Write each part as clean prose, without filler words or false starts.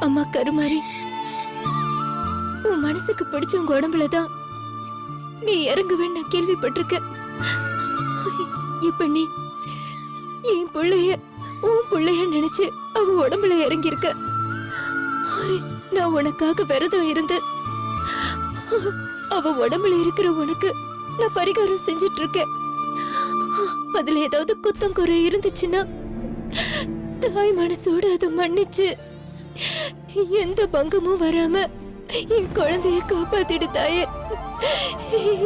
அம்மா கருமாரி, உன் மனசுக்கு பிடிச்ச உங்க உடம்புலதான் நீ இறங்குவேன்னு நான் கேள்விப்பட்டிருக்கேன். இப்ப நீ என் பிள்ளைய உன் பிள்ளைய நினைச்சு அவ உடம்புல இறங்கியிருக்க. நான் உனக்காக விரதம் இருந்து அவ உடம்புல இருக்கிற உனக்கு நான் பரிகாரம் செஞ்சிட்டு இருக்கேன். அதுல ஏதாவது குத்தம் குறை இருந்துச்சுன்னா தாய் மனசோட அதை மன்னிச்சு எந்த பங்கமும் வராம என் குழந்தைய காப்பாத்திடு தாயே,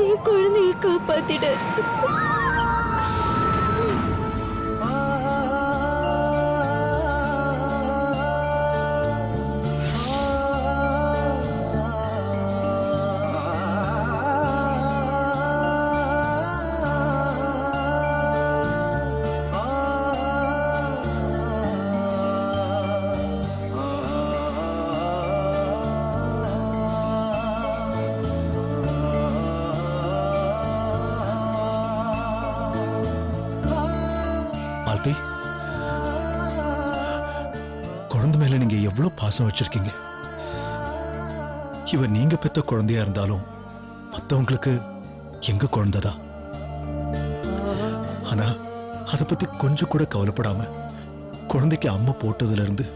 என் குழந்தைய காப்பாத்திடு. குழந்தை மேல நீங்க எவ்வளவு பாசம் வச்சிருக்கீங்க. இவ நீங்க பெத்த குழந்தையா இருந்தாலும் மத்தவங்களுக்கு எங்க குழந்தைதான். ஆனா அத பத்தி கொஞ்சம் கூட கவலைப்படாம குழந்தைக்கு அம்மா போட்டதுல இருந்து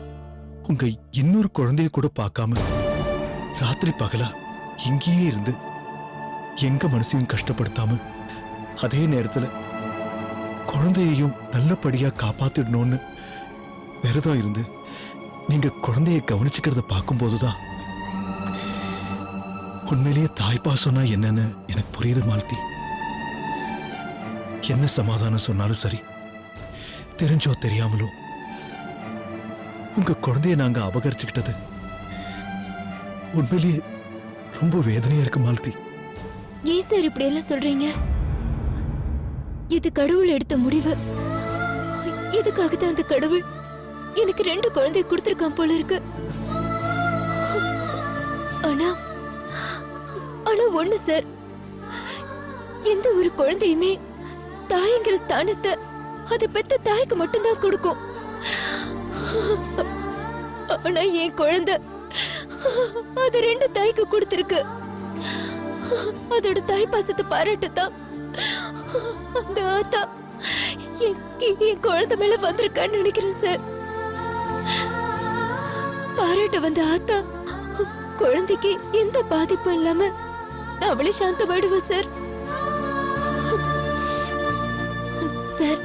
உங்க இன்னொரு குழந்தைய கூட பார்க்காம ராத்திரி பகலா இங்கேயே இருந்து எங்க மனசையும் கஷ்டப்படுத்தாம அதே நேரத்துல குழந்தையையும் நல்லபடியா காப்பாத்திடணும்னு விரதம் இருந்து நீங்க குழந்தைய கவனிச்சுக்கிறத பார்க்கும் போதுதான் உண்மையிலேயே தாய்ப்பாசம்னா என்னன்னு எனக்கு புரியுது மாலதி. என்ன சமாதானம் சொன்னாலும் சரி, தெரிஞ்சோ தெரியாமலோ உங்க குழந்தைய நாங்க அபகரிச்சுக்கிட்டது உண்மையிலேயே ரொம்ப வேதனையா இருக்கு மாலதி. ஏன் சார் இப்படி எல்லாம் சொல்றீங்க? இது கடவுள் எடுத்த முடிவு. இதுக்காகத்தான் அந்த கடவுள் எனக்கு 2 குழந்தை கொடுத்திருக்கான் போல இருக்கு. ஆனா ஒண்ணு சார், எந்த ஒரு குழந்தையுமே தாய்ங்கிற ஸ்தானத்தை அதை பெத்த தாய்க்கு மட்டும்தான் கொடுக்கும். ஆனா என் குழந்தை அது 2 தாய்க்கு கொடுத்திருக்கு. அதோட தாய் பாசத்தை பாராட்டத்தான் அந்த ஆத்தா என் குழந்தை மேல வந்திருக்கான்னு நினைக்கிறேன் சார். பாராட்ட வந்த ஆத்தா குழந்தைக்கு எந்த பாதிப்பும் இல்லாம அவளே சாந்தமாயிடுவா சார். சார்,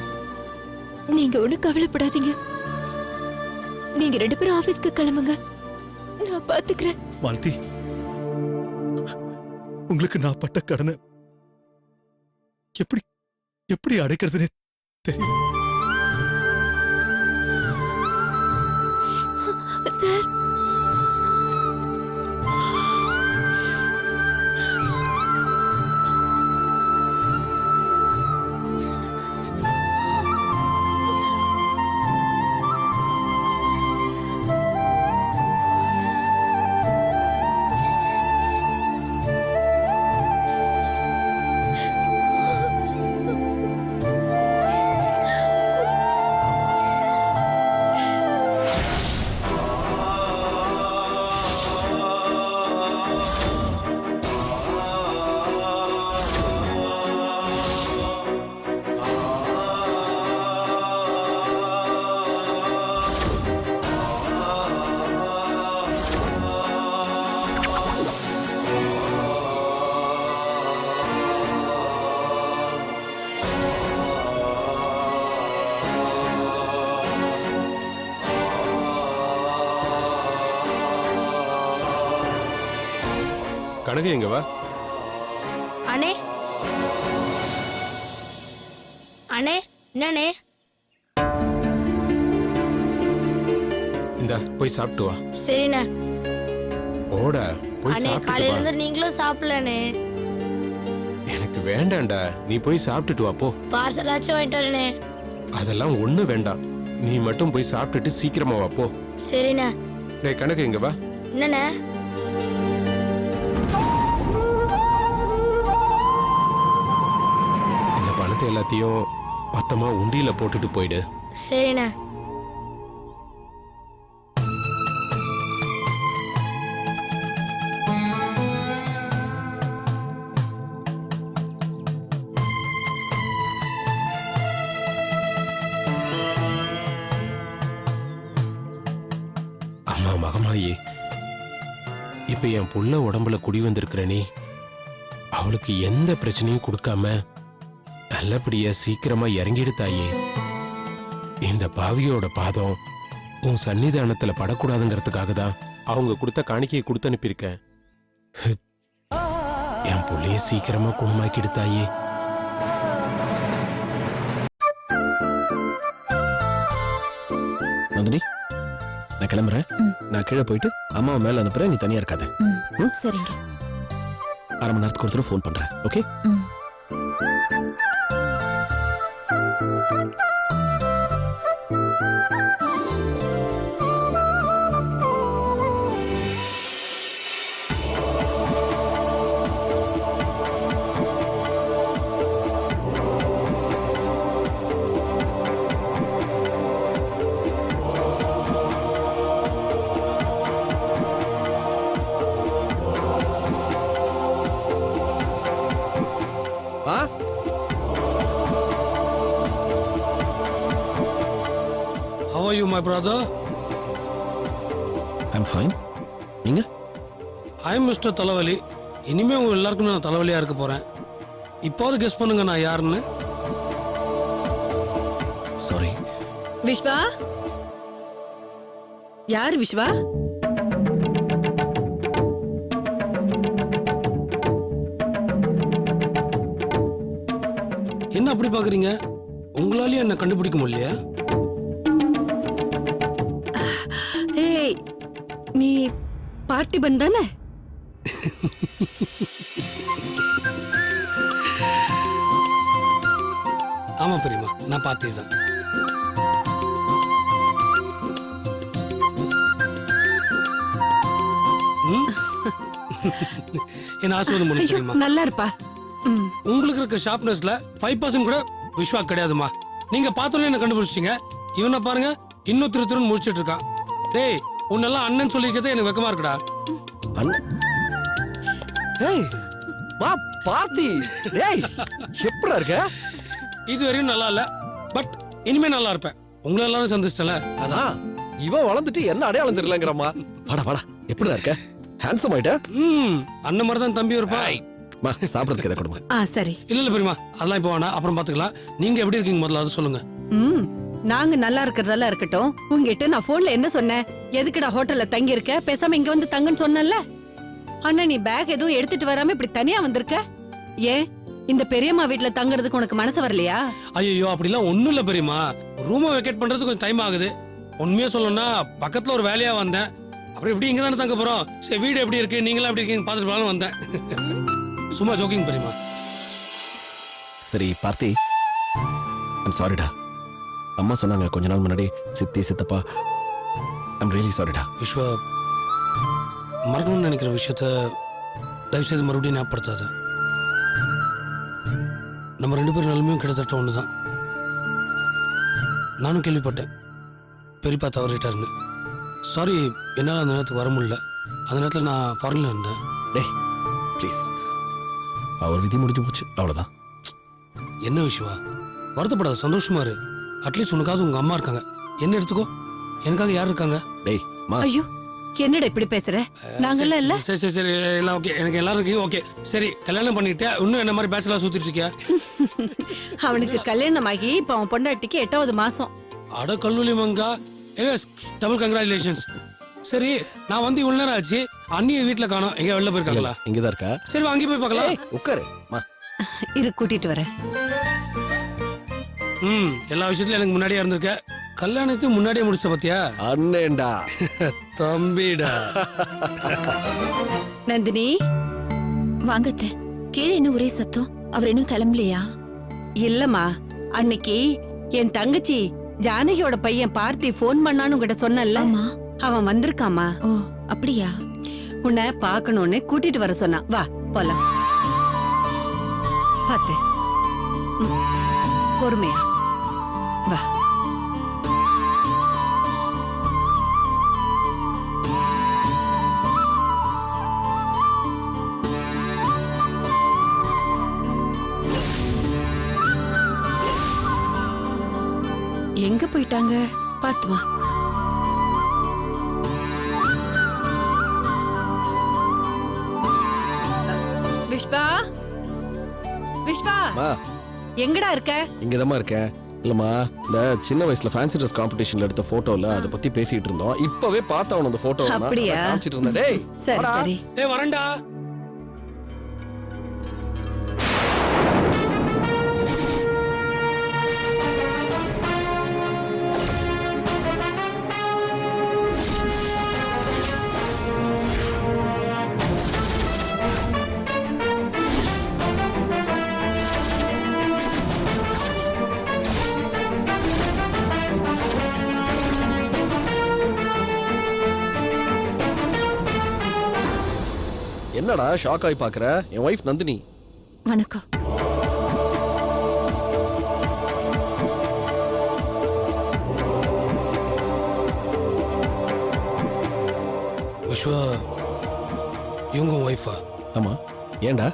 நீங்க ஒண்ணு கவலைப்படாதீங்க. நீங்க 2 பேரும் ஆபீஸ்க்கு கிளம்புங்க, நான் பாத்துக்கிறேன். மாலதி, உங்களுக்கு நான் பட்ட கடனை எப்படி எப்படி அடைக்கிறதுனே தெரியல. சார், கனகு எங்க வா? அண்ணே அண்ணே, என்னண்ணே? இந்த போய் சாப்பிட்டு வா. சரிண்ணே. ஓட போய் அண்ணே, சாப்பிட்டு காலையில வா. இருந்து நீங்களும் சாப்பிடலண்ணே. எனக்கு வேண்டாம்டா, நீ போய் சாப்பிட்டுட்டு வா போ. பார்சலாச்சும் வாங்கிட்டு வரண்ணே. அதெல்லாம் ஒண்ணு வேண்டாம், நீ மட்டும் போய் சாப்பிட்டுட்டு சீக்கிரமா வா போ. சரிண்ணே. டேய் கனகு எங்க வா? என்னண்ணே? இந்த பணத்தை எல்லாத்தையும் மொத்தமா உண்டியில போட்டுட்டு போயிடு. சரிண்ணே. மகமாயி, இப்ப என் புள்ள உடம்புல குடி வந்திருக்கிற நீ அவளுக்கு எந்த பிரச்சனையும் கொடுக்காம நல்லபடியா சீக்கிரமா இறங்கிடு தாயே. இந்த பாவியோட பாதம் உன் சன்னிதானத்துல படக்கூடாதுங்கிறதுக்காக தான் அவங்க கொடுத்த காணிக்கையை கொடுத்து அனுப்பியிருக்கேன். என் புள்ளைய சீக்கிரமா குணமாக்கிடு தாயே. நந்தினி, நான் கிளம்புறேன். நான் கீழே போயிட்டு அம்மாவை மேல அனுப்புறேன். நீ தனியா இருக்காத. சரிங்க. அரை மணி நேரத்துக்கு ஒரு தடவை ஃபோன் பண்றேன். Okay? How are you, my brother? I'm fine. நீங்க? I'm Mr. தலைவலி. இனிமே உங்க எல்லாருக்கும் நான் தலைவலியா இருக்க போறேன். இப்போது கெஸ் பண்ணுங்க நான் யாருன்னு. சாரி. விஸ்வா, யார் விஸ்வா? என்ன அப்படி பாக்குறீங்க? உங்களாலயும் என்ன கண்டுபிடிக்க முடியலையா? ஏய், நீ பார்த்திபன் தானே? ஆமா பெரியமா, நான் பார்த்தேன். என்ன ஆசீர்வாதம் பண்ணு ஐயோ, தெரியுமா? நல்லா இருப்பா. உங்களுக்கு இருக்க ஷார்ப்னஸ்ல 5% கூட விஸ்வா கிடையாதுமா. நீங்க பார்த்தோன்னே என்ன கண்டுபிடிச்சிட்டீங்க. இவனை பாருங்க, இன்னும் திருன்னு முடிச்சிட்டு இருக்கான். டேய், உன்னெல்லாம் அண்ணன் சொல்லிக்கிறதே எனக்கு வெக்கமா இருக்குடா. ஏய், வா பார்த்தி. ஏய், எப்படிடா இருக்க? இது வரையும் நல்லா இல்ல, பட் இனிமே நல்லா இருப்பேன். உங்களை எல்லாரும் சந்திச்சிட்டல, அதான். இவன் வளர்ந்துட்டு என்ன அடையாளம் தெரியலங்கறமா. வாடா வாடா, எப்படிடா இருக்க? ஹேண்ட்ஸம் ஆயிட்ட? அண்ணன் மாதிரி தான் தம்பி இருப்பான். மா, சாப்பிடுறதுக்கு எதை கொடுமா. சரி. இல்ல பெரியமா, அதெல்லாம் இப்போ வேணாம், அப்புறம் பாத்துக்கலாம். நீங்க எப்படி இருக்கீங்க முதல்ல அது சொல்லுங்க. நாங்க நல்லா இருக்கிறதெல்லாம் இருக்கட்டும். உங்ககிட்ட நான் போன்ல என்ன சொன்னேன்? எதுக்குடா ஹோட்டல்ல தங்கி இருக்க? பேசாம இங்க வந்து தங்குன்னு சொன்னேன்ல. அண்ணா, நீ பேக் எதுவும் எடுத்துட்டு வராம இப்படி தனியா வந்திருக்க. ஏன் இந்த பெரியம்மா வீட்டுல தங்குறதுக்கு உனக்கு மனசு வரலையா? ஐயோ, அப்படிலாம் ஒண்ணும் இல்ல பெரியமா. ரூமை வெக்கேட் பண்றதுக்கு கொஞ்சம் டைம் ஆகுது. உண்மையா சொல்லணும்னா பக்கத்துல ஒரு வேலையா வந்தேன். அப்புறம் எப்படி இங்க தானே தங்க போறோம், சரி வீடு எப்படி இருக்கு, நீங்களா எப்படி இருக்கீங்க பாத்துட்டு போலாம்னு வந்தேன். சும்மா ஜோக்கிங் பெரியமா. சரி பார்த்தி, ஐம் சாரிடா. அம்மா சொன்னாங்க கொஞ்ச நாள் முன்னாடி, சித்தி சித்தப்பா. ஐம் ரியலி சாரிடா. விஸ்வா, மறக்கணும்னு நினைக்கிற விஷயத்த தயவு செய்து மறுபடியும் ஞாபகப்படுத்தாத. நம்ம 2 பேர் நிலைமையும் கிட்டத்தட்ட ஒண்ணுதான். நானும் கேள்விப்பட்டேன் பெரியப்பா தவறிட்டாருன்னு. சாரி, என்னால் அந்த நேரத்துக்கு வர முடியல. அந்த நேரத்தில் நான் ஃபாரின்ல இருந்தேன். டேய் ப்ளீஸ், அவர் விதி முடிஞ்சு போச்சு, அவ்வளோதான். என்ன விஸ்வா, வருத்தப்படாத, சந்தோஷமா இரு. அட்லீஸ்ட் உனக்காவது உங்க அம்மா இருக்காங்க. என்ன எடுத்துக்கோ, எனக்காக யார் இருக்காங்க? டேய் மா. ஐயோ, என்னடா இப்படி பேசுற? நாங்கெல்லாம் இல்ல. சரி சரி சரி, எல்லாம் ஓகே, எனக்கு எல்லாரும் இருக்கீங்க. ஓகே சரி, கல்யாணம் பண்ணிட்டு இன்னும் என்ன மாதிரி பேச்சுலர் சுத்திட்டு இருக்கியா? அவனுக்கு கல்யாணமாகி இப்ப அவன் பொண்டாட்டிக்கு 8வது மாசம். அட கல்லூலி மங்கா, டபுள் கங்க்ராச்சுலேஷன்ஸ். சரி, நான் வந்து இவ்வளவு நேரம் ஆச்சு, அண்ணிய வீட்டுல காணோம். எங்க வெளில போயிருக்காங்களா? இங்கதான் இருக்கா. சரி, அங்கே போய் பார்க்கலாம். உட்காரு மா. இரு, கூட்டிட்டு வரேன். எல்லா விஷயத்துலயும் எனக்கு முன்னாடியே இருந்திருக்க. கல்யாணத்தையும் முன்னாடியே முடிச்ச பத்தியா? அண்ணேண்டா தம்பிடா. நந்தினி, வாங்கத்த. கீழே இன்னும் ஒரே சத்தம். அவர் இன்னும் கிளம்பலையா? இல்லம்மா, அன்னைக்கு என் தங்கச்சி ஜானகியோட பையன் பார்த்தி போன் பண்ணான்னு உங்ககிட்ட சொன்னல. அவன் வந்திருக்காமா. ஓ, அப்படியா? உன்னை பாக்கணும்னு கூட்டிட்டு வர சொன்னான். வா போலாம். பாத்து பொறுமையா வா. எங்க போயிட்டாங்க? பாத்துமா. விஸ்வா விஸ்வா மா எங்கடா இருக்க? இங்கதாம்மா இருக்கேன். இல்லம்மா இந்த சின்ன வயசுல ஃபேன்சி ட்ரெஸ் காம்படிஷன்ல எடுத்த போட்டோல அதை பத்தி பேசிட்டு இருந்தோம். இப்பவே பார்த்தவன அந்த போட்டோ அப்படியா? காமிச்சிட்டு இருந்தேன். டேய் சரி வாடா. சரி. ஏய் வரேன்டா. என்னடா ஷாக் ஆகி பாக்குற? என் ஒய்ஃப் நந்தினி. வணக்கம். விஸ்வா இவங்க ஒய்ஃபா? ஆமா. ஏன்டா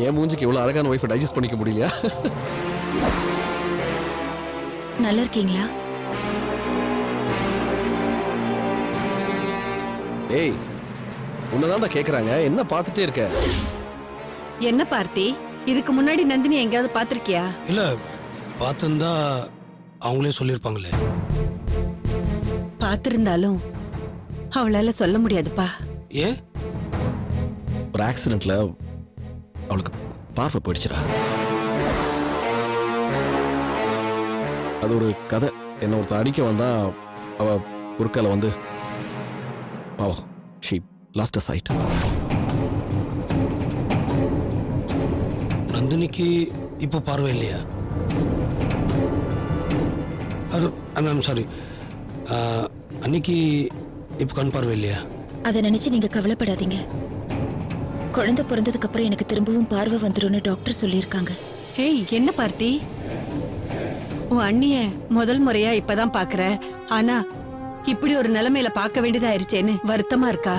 என் மூஞ்சிக்கு இவ்வளவு அழகான ஒய்ஃபை டைஜஸ்ட் பண்ணிக்க முடியலையா? நல்லா இருக்கீங்களா? ஏய் உன்னதான்டா கேக்குறாங்க. என்ன பார்த்துட்டே இருக்க? என்ன பார்த்தி, இதுக்கு முன்னாடி நந்தினி எங்கேயாவது பாத்திருக்கியா? இல்ல பார்த்திருந்தா அவங்களே சொல்லியிருப்பாங்களே. பாத்திருந்தாலும் அவளால சொல்ல முடியாதுப்பா. ஏன்? ஒரு ஆக்சிடென்ட்ல அவளுக்கு பார்வை போயிடுச்சுடா. அது ஒரு கதை. என்ன ஒருத்தன் அடிக்க வந்தா அவ குறுக்கால வந்து பாவம் ஷீ லாஸ்ட் சைட். நந்தினிக்கு இப்போ பார்வை இல்லையா? அது ஐம் சாரி, அன்னைக்கு இப்போ கண் பார்வை இல்லையா? அதை நினைச்சு நீங்க கவலைப்படாதீங்க. குழந்தை பிறந்ததுக்கு அப்புறம் எனக்கு திரும்பவும் பார்வை வந்துரும்னு டாக்டர் சொல்லியிருக்காங்க. ஏய் என்ன பார்த்தி, உன் அண்ணிய முதல் முறையா இப்பதான் பாக்குற. ஆனா இப்படி ஒரு நிலைமையில பார்க்க வேண்டியதாயிருச்சேன்னு வருத்தமா இருக்கா?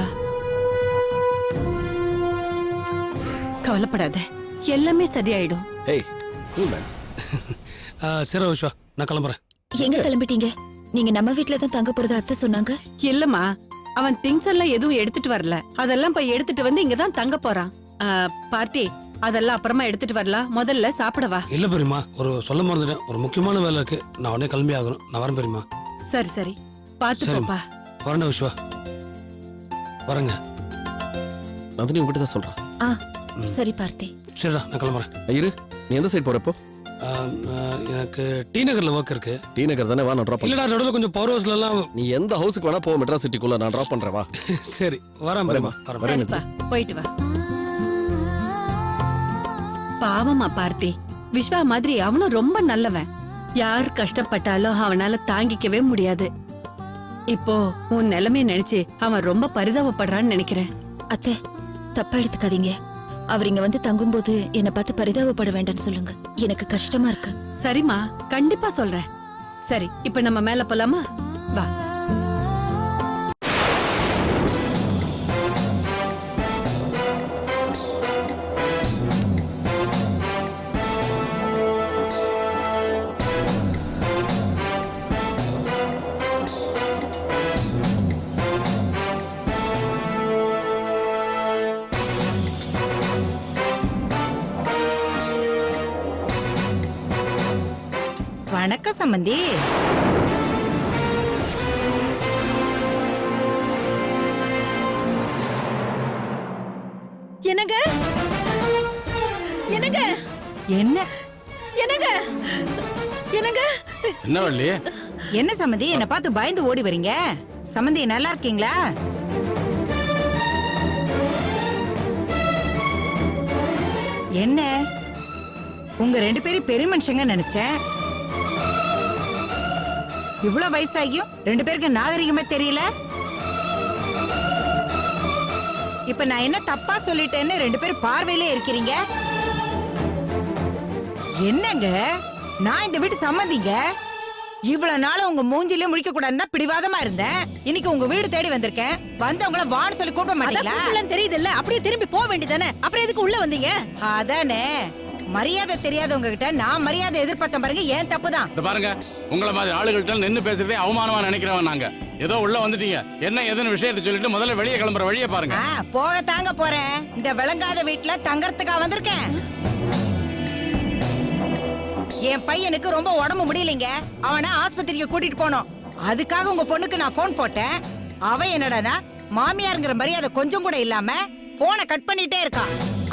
கவலைப்படாத, எல்லாமே சரியாயிடும். ஏய் கூல் மேன். சரி விஸ்வா, நான் கிளம்புறேன். எங்க கிளம்பிட்டீங்க? நீங்க நம்ம வீட்ல தான் தங்க போறதா அத்தை சொன்னாங்க. இல்லம்மா, அவன் திங்ஸ் எல்லாம் எதுவும் எடுத்துட்டு வரல. அதெல்லாம் போய் எடுத்துட்டு வந்து இங்கதான் தங்க போறான். பார்த்தி, அதெல்லாம் அப்புறமா எடுத்துட்டு வரலாம். முதல்ல சாப்பிடவா? இல்ல பெரியம்மா, ஒரு சொல்ல மறந்துட்டேன். ஒரு முக்கியமான வேலை இருக்கு, நான் உடனே கிளம்பி ஆகணும். நான் வரேன் பெரியம்மா. சரி சரி, பாத்து சரிம்மா. போப்பா. வரேன்டா விஸ்வா, வரேங்க. நந்தினி உங்ககிட்ட தான் சொல்றான். ஆ சரி பார்த்தி. சரிடா, நான் கிளம்புறேன். இரு, நீ எந்த சைடு போறப்போ? எனக்கு டி நகர்ல ஒர்க் இருக்கு. டி நகர் தானே, வா நான் ட்ராப். இல்லடா, நடுவில் கொஞ்சம் பவர் ஹவுஸ்ல எல்லாம். நீ எந்த ஹவுஸுக்கு வேணா போ, மெட்ராஸ் சிட்டிக்குள்ள நான் ட்ராப் பண்றேன். வா. சரி வரேன் பெரியம்மா, வரேன். சரிப்பா, போயிட்டு வா. பாவமா பார்த்தி, விஸ்வா மாதிரி அவனும் ரொம்ப நல்லவன். யார் கஷ்டப்பட்டாலும் அவனால தாங்கிக்கவே முடியாது. இப்போ உன் நிலைமைய நினைச்சு அவன் ரொம்ப பரிதாபப்படுறான்னு நினைக்கிறேன். அத்தை தப்பா எடுத்துக்காதீங்க. அவர் இங்க வந்து தங்கும்போது என்னை பார்த்து பரிதாபப்பட வேண்டாம்னு சொல்லுங்க. எனக்கு கஷ்டமா இருக்கு. சரிம்மா, கண்டிப்பா சொல்றேன். சரி, இப்ப நம்ம மேல போலாமா? வா. வணக்கம் சம்பந்தி. என்னங்க என்னங்க என்ன என்னங்க என்னங்க என்ன வள்ளி? என்ன சம்பந்தி, என்ன பார்த்து பயந்து ஓடி வரீங்க? சம்பந்தி நல்லா இருக்கீங்களா? என்ன உங்க ரெண்டு பேரும் பெரிய மனுஷங்க நினைச்சேன். இவ்வளவு வயசாகியும் ரெண்டு பேருக்கு நாகரிகமே தெரியல. இப்ப நான் என்ன தப்பா சொல்லிட்டேன்னு ரெண்டு பேரும் பார்வையிலே இருக்கிறீங்க. என்னங்க, நான் இந்த வீட்டு சம்மந்திங்க. இவ்வளவு நாள் உங்க மூஞ்சிலே முழிக்க கூடாதுன்னா பிடிவாதமா இருந்தேன். இன்னைக்கு உங்க வீடு தேடி வந்திருக்கேன். வந்தவங்கள வான்னு சொல்லி கூப்பிட மாட்டீங்களா? தெரியுது இல்ல, அப்படியே திரும்பி போக வேண்டியதானே. அப்புறம் எதுக்கு உள்ள வந்தீங்க? அதானே, மரியாதை தெரியாதவங்க கிட்ட நான் மரியாதை எதிர்பார்த்தேன் பாருங்க. ஏன் தப்பு தான். பாருங்க, உங்களை மாதிரி ஆளுகள்கிட்ட நின்னு பேசுறதே அவமானமா நினைக்கிறவன் நாங்க. ஏதோ உள்ள வந்துட்டீங்க. என்ன எதுன்னு விஷயத்தை சொல்லிட்டு முதல்ல வெளியே கிளம்புற வழியை பாருங்க. போக தாங்க போறேன். இந்த விளங்காத வீட்டுல தங்கறதுக்கா வந்திருக்கேன். என் பையனுக்கு ரொம்ப உடம்பு முடியலைங்க. அவனை ஆஸ்பத்திரிக்கு கூட்டிட்டு போனோம். அதுக்காக உங்க பொண்ணுக்கு நான் போன் போட்டேன். அவ என்னடானா மாமியாருங்கிற மரியாதை கொஞ்சம் கூட இல்லாம போனை கட் பண்ணிட்டே இருக்கா.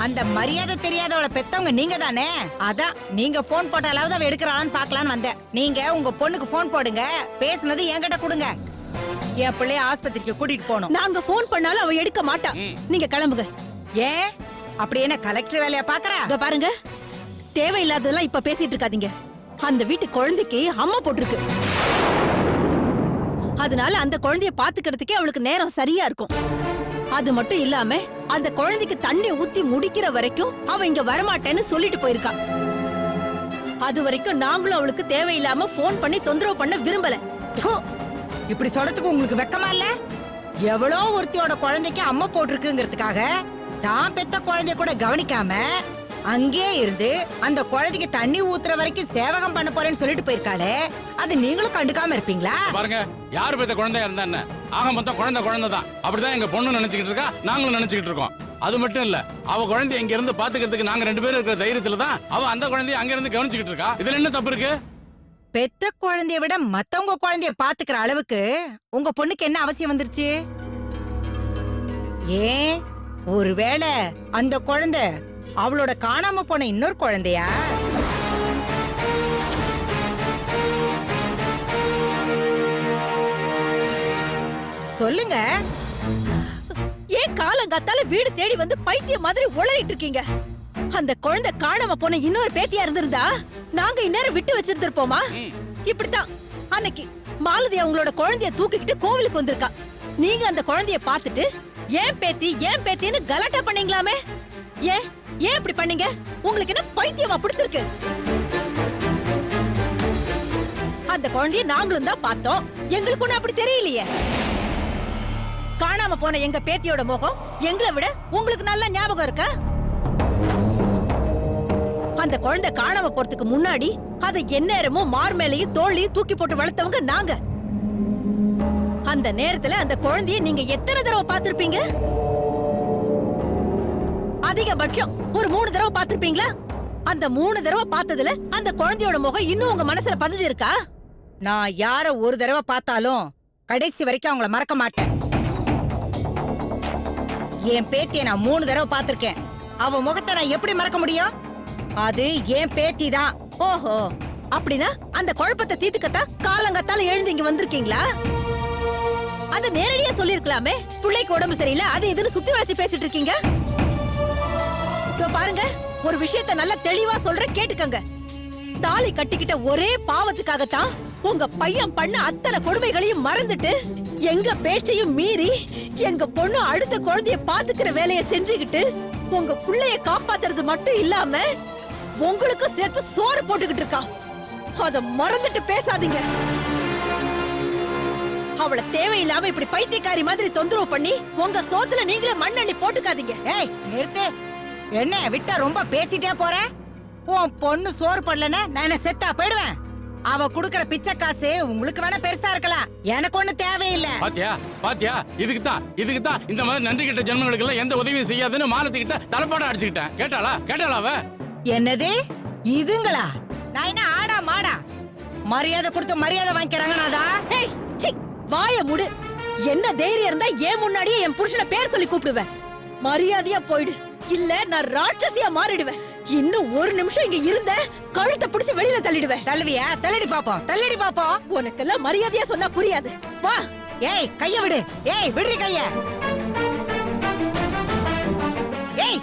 அந்த மரியாதை தெரியாதவளை பெத்தவங்க நீங்க தானே. அதான் நீங்க போன் போட்டாலாவது அவ எடுக்கிறாளான்னு பாக்கலான்னு வந்தேன். நீங்க உங்க பொண்ணுக்கு போன் போடுங்க. பேசுனது என்கிட்ட கொடுங்க. என் பிள்ளைய ஆஸ்பத்திரிக்கு கூட்டிட்டு போனோம். நாங்க போன் பண்ணாலும் அவ எடுக்க மாட்டா. நீங்க கிளம்புங்க. ஏன் அப்படி என்ன கலெக்டர் வேலையா பாக்குறா? இதோ பாருங்க, தேவையில்லாததெல்லாம் இப்ப பேசிட்டு இருக்காதீங்க. அந்த வீட்டு குழந்தைக்கு அம்மா போட்டிருக்கு. அதனால அந்த குழந்தைய பாத்துக்கிறதுக்கே அவளுக்கு நேரம் சரியா இருக்கும். அது மட்டும் இல்லாம அந்த குழந்தைக்கு தண்ணி ஊத்தி முடிக்கிற வரைக்கும் அவ இங்க வரமாட்டேன்னு சொல்லிட்டு போயிருக்கா. அது வரைக்கும் நாங்களும் அவளுக்கு தேவையில்லாம போன் பண்ணி தொந்தரவு பண்ண விரும்பல. ப்பு, இப்படி சொல்றதுக்கு உங்களுக்கு வெக்கமா இல்ல? எவ்வளோ ஒருத்தியோட குழந்தைக்கு அம்மா போட்டிருக்குங்கிறதுக்காக தான் பெத்த குழந்தைய கூட கவனிக்காம அங்கே இருந்து அந்த குழந்தைக்கு தண்ணி ஊத்துற வரைக்கும் சேவகம் பண்ண போறேன்னு சொல்லிட்டு போயிருக்காளே, அது நீங்களும் கண்டுக்காம இருப்பீங்களா? பாருங்க, யாரு பெத்த குழந்தையா இருந்தா என்ன, ஆக மொத்தம் குழந்தை தான். அப்படிதான் எங்க பொண்ணு நினைச்சுக்கிட்டு இருக்கா, நாங்களும் நினைச்சுக்கிட்டு இருக்கோம். அது மட்டும் இல்ல, அவ குழந்தைய இங்க இருந்து பாத்துக்கிறதுக்கு நாங்க 2 பேரும் இருக்கிற தைரியத்துல தான் அவ அந்த குழந்தைய அங்க இருந்து கவனிச்சுக்கிட்டு இருக்கா. இதுல என்ன தப்பு இருக்கு? பெத்த குழந்தைய விட மத்தவங்க குழந்தைய பாத்துக்கிற அளவுக்கு உங்க பொண்ணுக்கு என்ன அவசியம் வந்துருச்சு? ஏன் ஒருவேளை அந்த குழந்தை அவளோட காணாம போன இன்னொரு குழந்தையா? சொல்லுங்க. ஏன் காலங்காத்தால வீடு தேடி வந்து பைத்திய மாதிரி உளறிட்டு இருக்கீங்க? அந்த குழந்தை காணாம போன இன்னொரு பேத்தியா இருந்திருந்தா நாங்க இந்நேரம் விட்டு வச்சிருந்திருப்போமா? இப்படித்தான் அன்னைக்கு மாலதி அவங்களோட குழந்தைய தூக்கிக்கிட்டு கோவிலுக்கு வந்திருக்கா. நீங்க அந்த குழந்தைய பார்த்துட்டு ஏன் பேத்தின்னு கலாட்டா பண்ணீங்களாமே. ஏன் இப்படி பண்ணீங்க? உங்களுக்கு என்ன பைத்தியமா பிடிச்சிருக்கு? அந்த குழந்தைய நாங்களும் தான் பார்த்தோம். எங்களுக்கு ஒண்ணு அப்படி தெரியலையே. காணாம போன எங்க பேத்தியோட முகம் எங்களை விட உங்களுக்கு நல்ல ஞாபகம் இருக்கா? அந்த குழந்தை காணாம போறதுக்கு முன்னாடி அதை எந்நேரமும் மார் மேலையும் தோல்லையும் தூக்கி போட்டு வளர்த்தவங்க நாங்க. அந்த நேரத்துல அந்த குழந்தைய நீங்க எத்தனை தடவை பார்த்திருப்பீங்க? அதிகபட்சம் ஒரு 3 தடவை பார்த்திருப்பீங்களா? அந்த 3 தடவை பார்த்ததுல அந்த குழந்தையோட முகம் இன்னும் உங்க மனசுல பதிஞ்சிருக்கா? நான் யார ஒரு தடவை பார்த்தாலும் கடைசி வரைக்கும் அவங்கள மறக்க மாட்டேன். என் பேத்திய நான் 3 தடவை பார்த்திருக்கேன். அவ முகத்தை நான் எப்படி மறக்க முடியும்? அது என் பேத்தி தான். ஓஹோ, அப்படின்னா அந்த குழப்பத்தை தீர்த்துக்கத்தான் காலங்கத்தால எழுந்து இங்க வந்திருக்கீங்களா? அத நேரடியா சொல்லிருக்கலாமே. பிள்ளைக்கு உடம்பு சரியில்லை, அது இதுன்னு சுத்தி வளைச்சு பேசிட்டு இருக்கீங்க. பாருங்க, ஒரு விஷயத்த நல்லா தெளிவா சொல்றேன், கேட்டுக்கங்க. தாலி கட்டிக்கிட்ட ஒரே பாவத்துக்காகத்தான் உங்க பையன் பண்ண அத்தனை கொடுமைகளையும் மறந்துட்டு எங்க பேச்சையும் மீறி எங்க பொண்ணு அடுத்த குழந்தைய பாத்துக்கிற வேலையை செஞ்சுக்கிட்டு உங்க புள்ளைய காப்பாத்துறது மட்டும் இல்லாம உங்களுக்கு சேர்த்து சோறு போட்டுக்கிட்டு இருக்கா. அத மறந்துட்டு பேசாதீங்க. அவளை தேவையில்லாம இப்படி பைத்தியக்காரி மாதிரி தொந்தரவு பண்ணி உங்க சோத்துல நீங்களே மண்ணள்ளி போட்டுக்காதீங்க. ஏய் நிறுத்து. என்ன விட்டா ரொம்ப பேசிட்டே போற? உன் பொண்ணு சோறு பண்ணலன்னா நான் என்ன செத்தா போயிடுவேன். அவ குடுக்கற பிச்சை காசு உங்களுக்கு வேணா பெருசா இருக்கலாம், எனக்கு ஒண்ணு தேவையில்லை. பாத்தியா இதுக்கு தான் இந்த மாதிரி நன்றி கிட்ட ஜென்மங்களுக்கு எல்லாம் எந்த உதவியும் செய்யாதுன்னு மானத்துக்கிட்ட தலைப்பாட அடிச்சுக்கிட்டேன். கேட்டாளா அவ? என்னது இதுங்களா? நான் என்ன ஆடா மாடா? மரியாதை கொடுத்து மரியாதை வாங்கிக்கிறாங்கனாதா? ஏய் சீ, வாய மூடு. என்ன தைரியம் இருந்தா ஏன் முன்னாடியே என் புருஷனை பேர் சொல்லி கூப்பிடுவேன். மரியாதையா போயிடு, இல்ல நான் ராட்சசியா மாறிடுவேன். இன்னும் ஒரு நிமிஷம் இங்க இருந்த கழுத்தை பிடிச்சு வெளியில தள்ளிடுவேன். தள்ளுவியா? தள்ளடி பாப்போம். உனக்கெல்லாம் மரியாதையா சொன்னா புரியாது. வா. ஏய் கைய விடு. ஏய் விடுறி கைய. ஏய்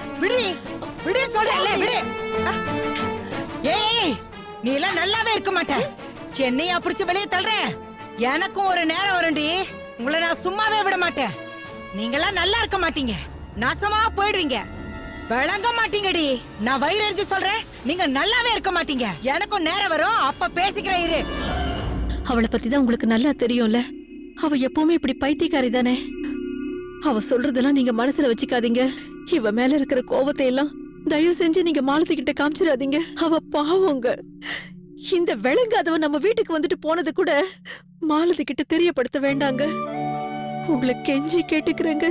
விடு சொல்றேன்ல, விடு. ஏய் நீ எல்லாம் நல்லாவே இருக்க மாட்ட. என்னையா பிடிச்சு வெளியே தள்ளுற? எனக்கும் ஒரு நேரம் வரும்டி, உங்களை நான் சும்மாவே விட மாட்டேன். நீங்கெல்லாம் நல்லா இருக்க மாட்டீங்க, நாசமா போயிடுவீங்க, விளங்க மாட்டீங்கடி. நான் வயிறு எரிஞ்சு சொல்றேன், நீங்க நல்லாவே இருக்க மாட்டீங்க. எனக்கும் நேரம் வரும், அப்ப பேசிக்கிறேன் இரு. அவளை பத்தி தான் உங்களுக்கு நல்லா தெரியும்ல. அவ எப்பவுமே இப்படி பைத்தியக்காரி தானே. அவ சொல்றதெல்லாம் நீங்க மனசுல வச்சுக்காதீங்க. இவ மேல இருக்கிற கோபத்தை எல்லாம் தயவு செஞ்சு நீங்க மாலதி கிட்ட காமிச்சிடாதீங்க. அவ பாவங்க. இந்த விளங்காதவ நம்ம வீட்டுக்கு வந்துட்டு போனது கூட மாலதி கிட்ட தெரியப்படுத்த வேண்டாங்க. உங்களை கெஞ்சி கேட்டுக்கிறேங்க.